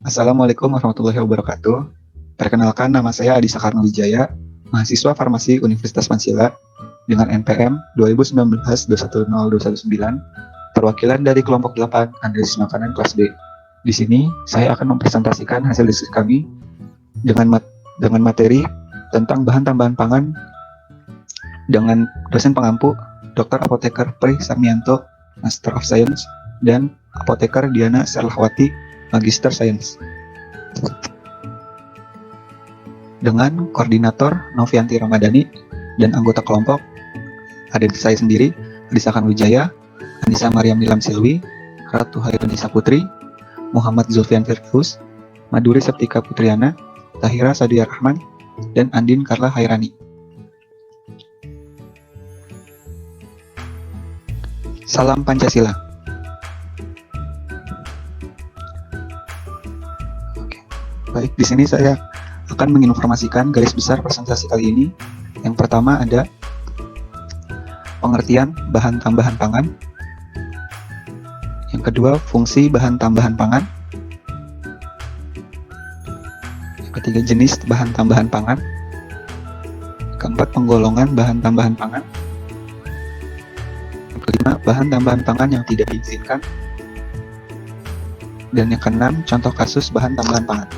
Assalamualaikum warahmatullahi wabarakatuh. Perkenalkan, nama saya Adi Sakarno Wijaya, mahasiswa farmasi Universitas Pansila dengan NPM 2019-210219, perwakilan dari kelompok 8 analisis makanan kelas B. Di sini, saya akan mempresentasikan hasil diskusi kami dengan materi tentang bahan tambahan pangan dengan dosen pengampu Dr. Apoteker Pri Sarmianto, Master of Science, dan Apoteker Diana Serlahwati, Magister Science. Dengan koordinator Novianti Ramadhani dan anggota kelompok ada saya sendiri, Adi Sakarno Wijaya, Anissa Mariam Nilam Silwi, Ratu Hairunisa Putri, Muhammad Zulfian Firdaus, Maduri Septika Putriana, Tahira Sadia Rahman, dan Andin Karla Hairani. Salam Pancasila. Oke. Baik, di sini saya akan menginformasikan garis besar presentasi kali ini. Yang pertama ada pengertian bahan tambahan pangan. Yang kedua, fungsi bahan tambahan pangan. Yang ketiga, jenis bahan tambahan pangan. Keempat, penggolongan bahan tambahan pangan. Yang kelima, bahan tambahan pangan yang tidak diizinkan. Dan yang keenam, contoh kasus bahan tambahan pangan.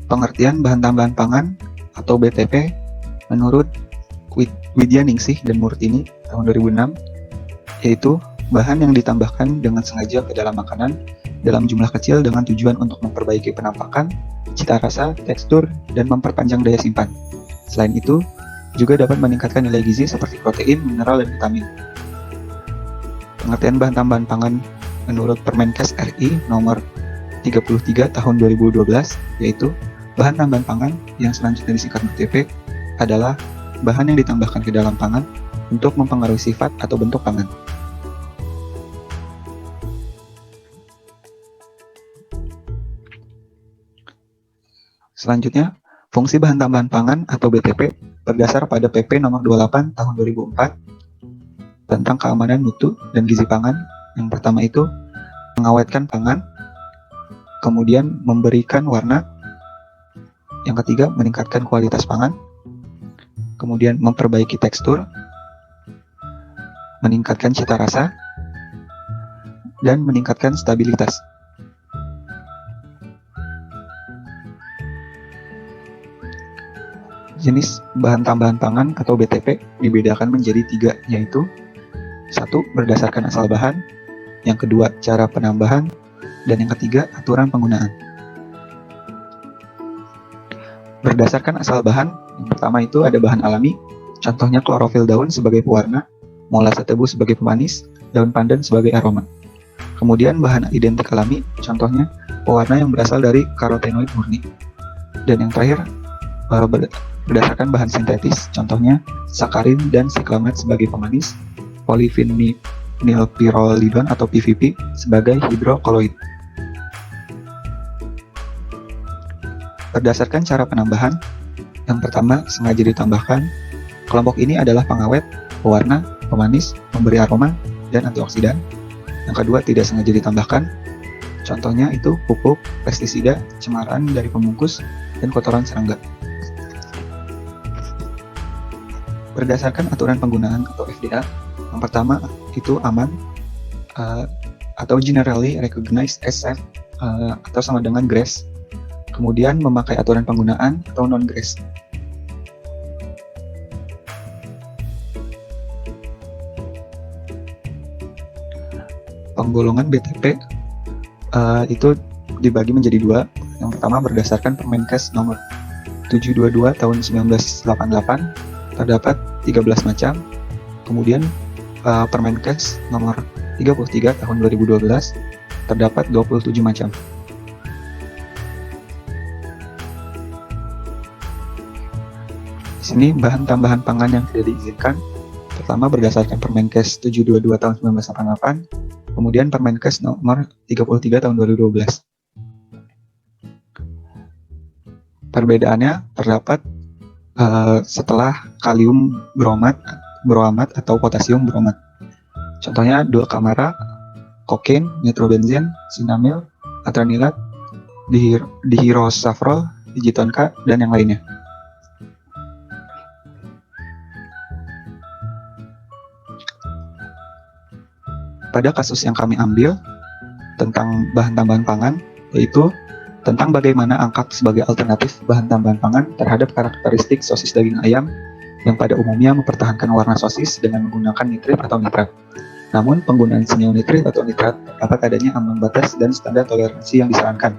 Pengertian bahan tambahan pangan atau BTP menurut Widya Ningsih dan Murtini tahun 2006, yaitu bahan yang ditambahkan dengan sengaja ke dalam makanan dalam jumlah kecil dengan tujuan untuk memperbaiki penampakan, cita rasa, tekstur, dan memperpanjang daya simpan. Selain itu, juga dapat meningkatkan nilai gizi seperti protein, mineral, dan vitamin. Pengertian bahan tambahan pangan menurut Permenkes RI nomor 33 tahun 2012, yaitu bahan tambahan pangan yang selanjutnya disingkat BTP adalah bahan yang ditambahkan ke dalam pangan untuk mempengaruhi sifat atau bentuk pangan. Selanjutnya, fungsi bahan tambahan pangan atau BTP berdasar pada PP nomor 28 tahun 2004 tentang keamanan mutu dan gizi pangan. Yang pertama itu mengawetkan pangan, kemudian memberikan warna. Yang ketiga, meningkatkan kualitas pangan, kemudian memperbaiki tekstur, meningkatkan cita rasa, dan meningkatkan stabilitas. Jenis bahan tambahan pangan atau BTP dibedakan menjadi 3, yaitu 1. Berdasarkan asal bahan, yang kedua, cara penambahan, dan yang ketiga, aturan penggunaan. Berdasarkan asal bahan, yang pertama itu ada bahan alami, contohnya klorofil daun sebagai pewarna, molase tebu sebagai pemanis, daun pandan sebagai aroma. Kemudian bahan identik alami, contohnya pewarna yang berasal dari karotenoid murni. Dan yang terakhir, berdasarkan bahan sintetis, contohnya sakarin dan siklamat sebagai pemanis, polyvinylpyrrolidon atau PVP sebagai hidrokoloid. Berdasarkan cara penambahan, yang pertama sengaja ditambahkan. Kelompok ini adalah pengawet, pewarna, pemanis, pemberi aroma, dan antioksidan. Yang kedua tidak sengaja ditambahkan. Contohnya itu pupuk, pestisida, cemaran dari pembungkus, dan kotoran serangga. Berdasarkan aturan penggunaan atau FDA, yang pertama itu aman atau generally recognized as safe atau sama dengan GRAS. Kemudian memakai aturan penggunaan atau non-GRAS. Penggolongan BTP itu dibagi menjadi 2. Yang pertama berdasarkan Permenkes nomor 722 tahun 1988 terdapat 13 macam. Kemudian Permenkes nomor 33 tahun 2012 terdapat 27 macam. Di sini bahan tambahan pangan yang tidak diizinkan. Pertama berdasarkan Permenkes 722 tahun 1988, kemudian Permenkes nomor 33 tahun 2012. Perbedaannya terdapat setelah kalium bromat atau potasium bromat. Contohnya dulcamara, kokain, nitrobenzen, sinamil, atranilat, dihirosafrol, digitonka, dan yang lainnya. Pada kasus yang kami ambil tentang bahan tambahan pangan, yaitu tentang bagaimana angkat sebagai alternatif bahan tambahan pangan terhadap karakteristik sosis daging ayam yang pada umumnya mempertahankan warna sosis dengan menggunakan nitrit atau nitrat. Namun, penggunaan senyawa nitrit atau nitrat terdapat adanya ambang batas dan standar toleransi yang disarankan.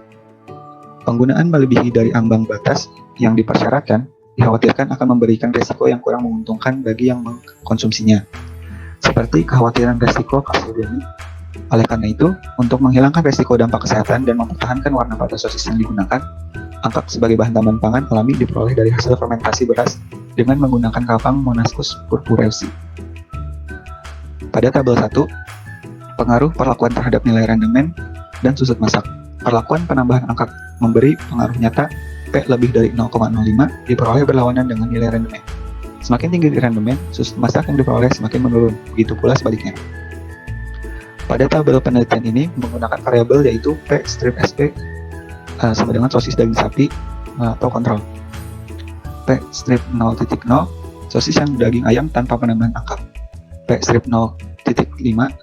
Penggunaan melebihi dari ambang batas yang dipersyaratkan dikhawatirkan akan memberikan resiko yang kurang menguntungkan bagi yang mengkonsumsinya, seperti kekhawatiran resiko karsinogeni. Oleh karena itu, untuk menghilangkan resiko dampak kesehatan dan mempertahankan warna pada sosis yang digunakan, angkat sebagai bahan tambahan pangan alami diperoleh dari hasil fermentasi beras dengan menggunakan kapang Monascus purpureus. Pada tabel 1, pengaruh perlakuan terhadap nilai rendemen dan susut masak. Perlakuan penambahan angkat memberi pengaruh nyata P lebih dari 0,05 diperoleh berlawanan dengan nilai rendemen. Semakin tinggi rendemen, susut masak yang diperoleh semakin menurun, begitu pula sebaliknya. Pada tabel penelitian ini menggunakan variabel yaitu P strip SP sama dengan sosis daging sapi atau kontrol. P strip 0.0 sosis yang daging ayam tanpa penambahan angkat. P strip 0.5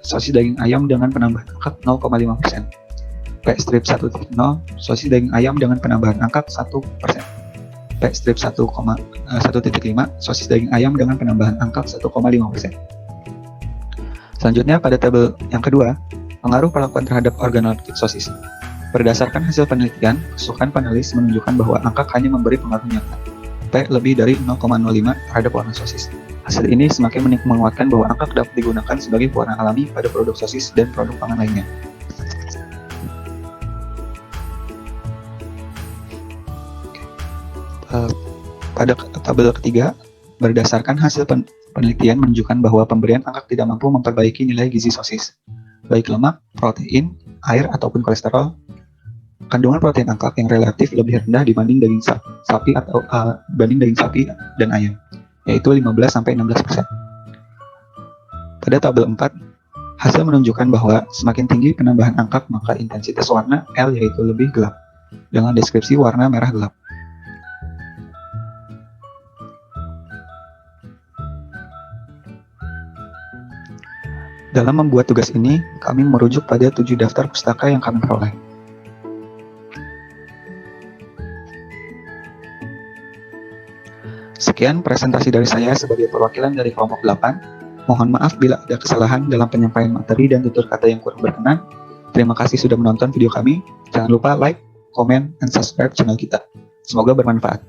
sosis daging ayam dengan penambahan angkat 0,5%. P strip 1.0 sosis daging ayam dengan penambahan angkat 1%. P strip 1,5 sosis daging ayam dengan penambahan angkat 1,5%. Selanjutnya pada tabel yang kedua, pengaruh perlakuan terhadap organoleptik sosis. Berdasarkan hasil penelitian, kesukaan panelis menunjukkan bahwa angka hanya memberi pengaruh nyata P lebih dari 0,05 terhadap warna sosis. Hasil ini semakin menguatkan bahwa angka dapat digunakan sebagai pewarna alami pada produk sosis dan produk pangan lainnya. Pada tabel ketiga, berdasarkan hasil penelitian menunjukkan bahwa pemberian angkat tidak mampu memperbaiki nilai gizi sosis, baik lemak, protein, air, ataupun kolesterol. Kandungan protein angkat yang relatif lebih rendah dibanding daging sapi dan ayam, yaitu 15-16%. Pada tabel 4, hasil menunjukkan bahwa semakin tinggi penambahan angkat maka intensitas warna L yaitu lebih gelap, dengan deskripsi warna merah gelap. Dalam membuat tugas ini, kami merujuk pada 7 daftar pustaka yang kami peroleh. Sekian presentasi dari saya sebagai perwakilan dari kelompok 8. Mohon maaf bila ada kesalahan dalam penyampaian materi dan tutur kata yang kurang berkenan. Terima kasih sudah menonton video kami. Jangan lupa like, comment, dan subscribe channel kita. Semoga bermanfaat.